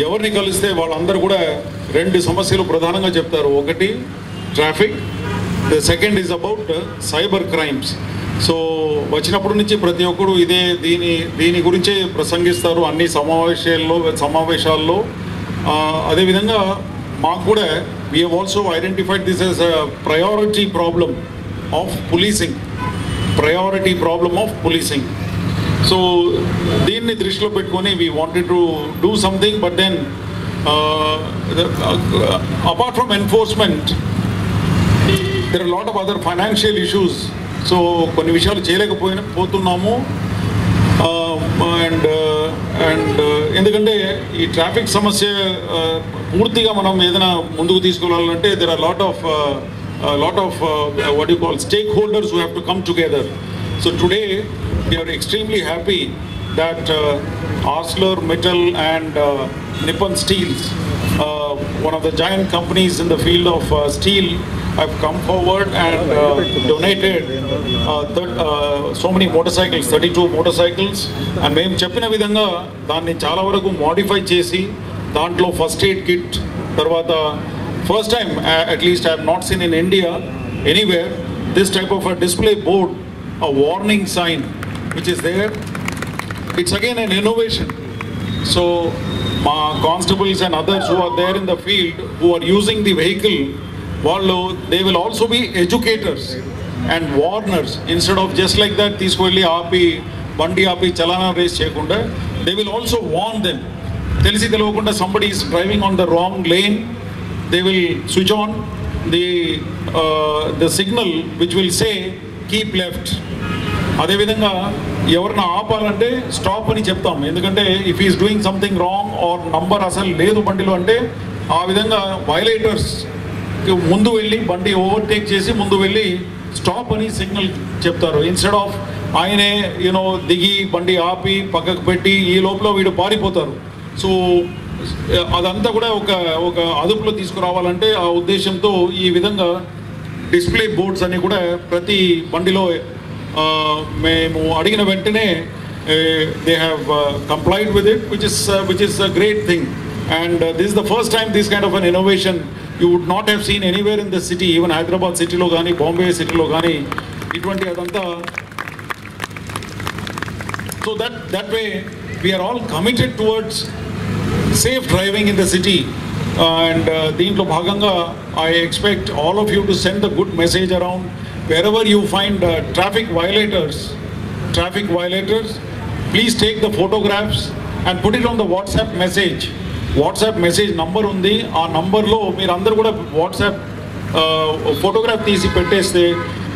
ఎవరిని కలిస్తే వాళ్ళందరూ కూడా రెండు సమస్యలు ప్రధానంగా చెప్తారు. ఒకటి traffic, the second is about cyber crimes. So వచ్చినప్పటి నుంచి ప్రతి ఒక్కరు దీని గురించే ప్రసంగిస్తారు అన్ని సమావేశాల్లో. అదేవిధంగా మాకు కూడా we have also identified this as a priority problem of policing. So దీన్ని దృష్టిలో పెట్టుకొని we wanted to do something, but then apart from enforcement there are a lot of other financial issues. So కొన్ని విషయాలు చేయలేకపోతున్నాము. And ఎందుకంటే ఈ traffic సమస్య పూర్తిగా మనం ఏదైనా ముందుకు తీసుకెళ్ళాలంటే there are a lot of what you call stakeholders who have to come together. So today we are extremely happy that ArcelorMittal and Nippon Steels, one of the giant companies in the field of steel, have come forward and donated so many motorcycles, 32 motorcycles. And మేము చెప్పిన విధంగా దాన్ని చాలా వరకు modify చేసి దాంట్లో first aid kit, తర్వాత first time at least I have not seen in India anywhere this type of a display board, a warning sign which is there. It's again an innovation. So my constables and others who are there in the field who are using the vehicle, they will also be educators and warners. Instead of just like that తీసుకెళ్ళి బండి ఆపి చలానా race చేయకుండా, they will also warn them. తెలిసి తెలియకుండా somebody is driving on the wrong lane, they will switch on the signal which will say keep left. అదేవిధంగా ఎవరిని ఆపాలంటే stop అని చెప్తాం. ఎందుకంటే if is doing something wrong or number అసలు లేదు బండిలో అంటే ఆ విధంగా వైలేటర్స్ ముందు వెళ్ళి బండి ఓవర్టేక్ చేసి ముందు వెళ్ళి స్టాప్ అని సిగ్నల్ చెప్తారు. ఇన్స్టెడ్ ఆఫ్ ఆయనే దిగి బండి ఆపి పక్కకు పెట్టి ఈ లోపల వీడు పారిపోతారు. సో అదంతా కూడా ఒక అదుపులో తీసుకురావాలంటే ఆ ఉద్దేశంతో ఈ విధంగా డిస్ప్లే బోర్డ్స్ అన్ని కూడా ప్రతి బండిలో మేము అడిగిన వెంటనే they have complied with it, which is a great thing. And this is the first time this kind of an innovation you would not have seen anywhere in the city, even Hyderabad city lo gaani, Bombay city lo gaani, itvanti adanta. So that way we are all committed towards safe driving in the city. And deentlo bhaganga I expect all of you to send a good message around. Wherever you find traffic violators, please take the photographs and put it on the WhatsApp message number undi. Aa number lo meer andaru kuda WhatsApp photograph teesi petteste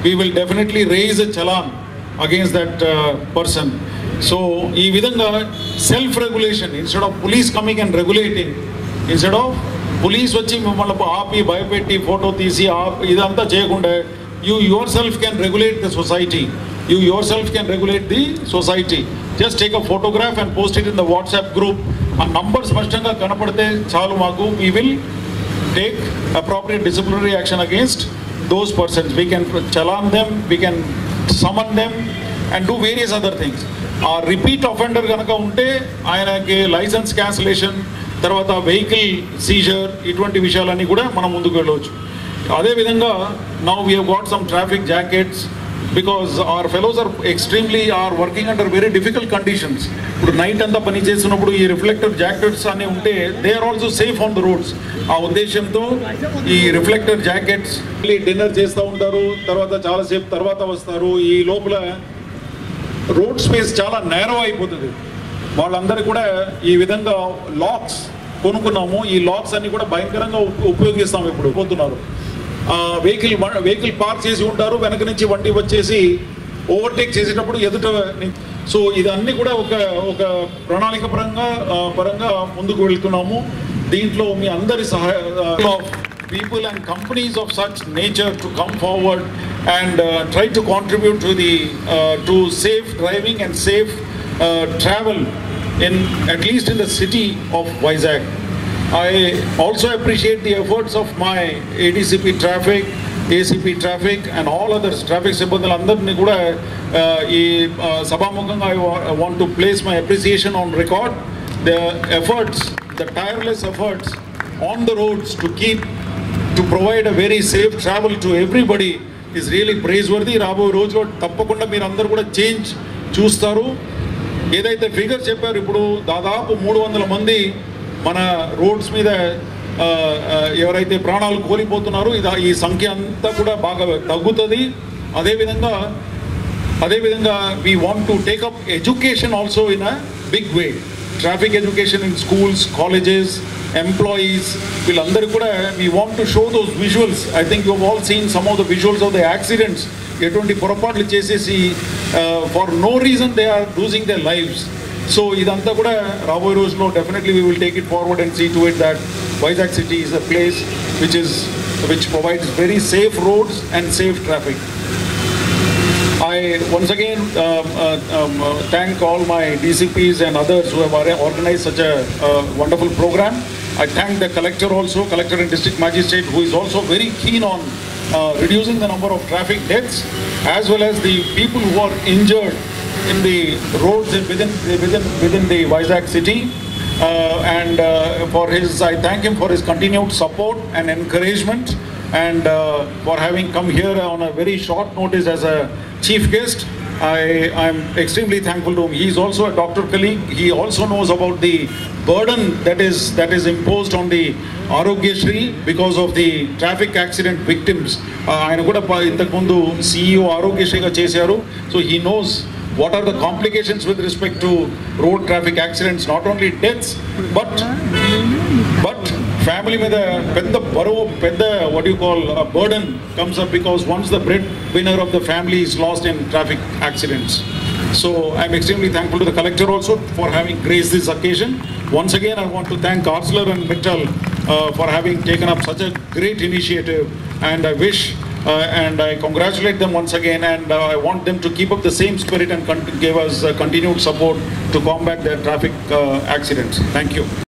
we will definitely raise a challan against that person. So ee vidhanga self regulation, instead of police coming and regulating, instead of police vachi mimmalni aapi bayapetti photo teesi idantha cheyakunda, you yourself can regulate the society. Just take a photograph and post it in the WhatsApp group. A number స్పష్టంగా కనపడితే చాలు మాకు. We will take appropriate disciplinary action against those persons. We can challan them, we can summon them and do various other things. ఆ repeat offender కనుక ఉంటే ఆయనకి licence cancellation, తర్వాత vehicle Caesar, ఇటువంటి విషయాలన్నీ కూడా మనం ముందుకు వెళ్ళవచ్చు. అదేవిధంగా now we have got some traffic jackets because our fellows are working under very difficult conditions. ఇప్పుడు నైట్ అంతా పని చేసినప్పుడు ఈ రిఫ్లెక్టర్ జాకెట్స్ అనే ఉంటే they are also safe on the roads. ఆ ఉద్దేశంతో ఈ రిఫ్లెక్టర్ జాకెట్స్ డిన్నర్ చేస్తూ ఉంటారు, తర్వాత చాలాసేపు తర్వాత వస్తారు. ఈ లోపల రోడ్ స్పేస్ చాలా నేరో అయిపోతుంది. వాళ్ళందరూ కూడా ఈ విధంగా లాక్స్ కొనుక్కున్నాము. ఈ లాక్స్ అన్ని కూడా భయంకరంగా ఉపయోగిస్తాము. ఇప్పుడు పోతున్నారు వెహికల్ పార్క్ చేసి ఉంటారు, వెనక నుంచి వంటి వచ్చేసి ఓవర్టేక్ చేసేటప్పుడు ఎదుట. సో ఇదన్నీ కూడా ఒక ప్రణాళిక పరంగా ముందుకు వెళ్తున్నాము. దీంట్లో మీ అందరి సహాయ people and companies of such nature to come forward and try to contribute to safe driving and safe travel at least in the city of Vizag. I also appreciate the efforts of my ADCP Traffic, ACP Traffic and all others, traffic సిబ్బందులందరినీ కూడా ఈ సభాముఖంగా I want to place my appreciation on record. The efforts the tireless efforts on the roads to provide a very safe travel to everybody is really praiseworthy. రాబో రోజులో తప్పకుండా మీరు అందరూ కూడా change చూస్తారు. ఏదైతే ఫిగర్ చెప్పారు ఇప్పుడు దాదాపు 300 మంది మన రోడ్స్ మీద ఎవరైతే ప్రాణాలు కోల్పోతున్నారో ఈ సంఖ్య అంతా కూడా బాగా తగ్గుతుంది. అదేవిధంగా we want to take up education also in a big way. Traffic education in schools, colleges, employees, వీళ్ళందరూ కూడా we want to show those visuals. I think you have all seen some of the visuals of the accidents. ఎటువంటి పొరపాట్లు చేసేసి for no reason they are losing their lives. So ఇదంతా కూడా రాబోయే రోజుల్లో definitely we will take it forward and see to it that Vizag city is a place which provides very safe roads and safe traffic. I once again thank all my DCPs and others who have organized such a wonderful program. I thank the collector also, collector and district magistrate, who is also very keen on reducing the number of traffic deaths, as well as the people who are injured in the roads within the Vizag city. I thank him for his continued support and encouragement, and for having come here on a very short notice as a chief guest. I'm extremely thankful to him. He is also a doctor colleague. He also knows about the burden that is imposed on the Aarogyasri because of the traffic accident victims. ఆయన కూడా ఇంతకు ముందు CEO Aarogyasriగా చేశారు. So he knows what are the complications with respect to road traffic accidents, not only deaths but family మీద పెద్ద బరువు, పెద్ద what do you call a burden comes up because once the breadwinner of the family is lost in traffic accidents. So I'm extremely thankful to the collector also for having graced this occasion. Once again, I want to thank Arcelor and Mittal for having taken up such a great initiative, and I wish and I congratulate them once again, and I want them to keep up the same spirit and give us continued support to combat the traffic accidents. Thank you.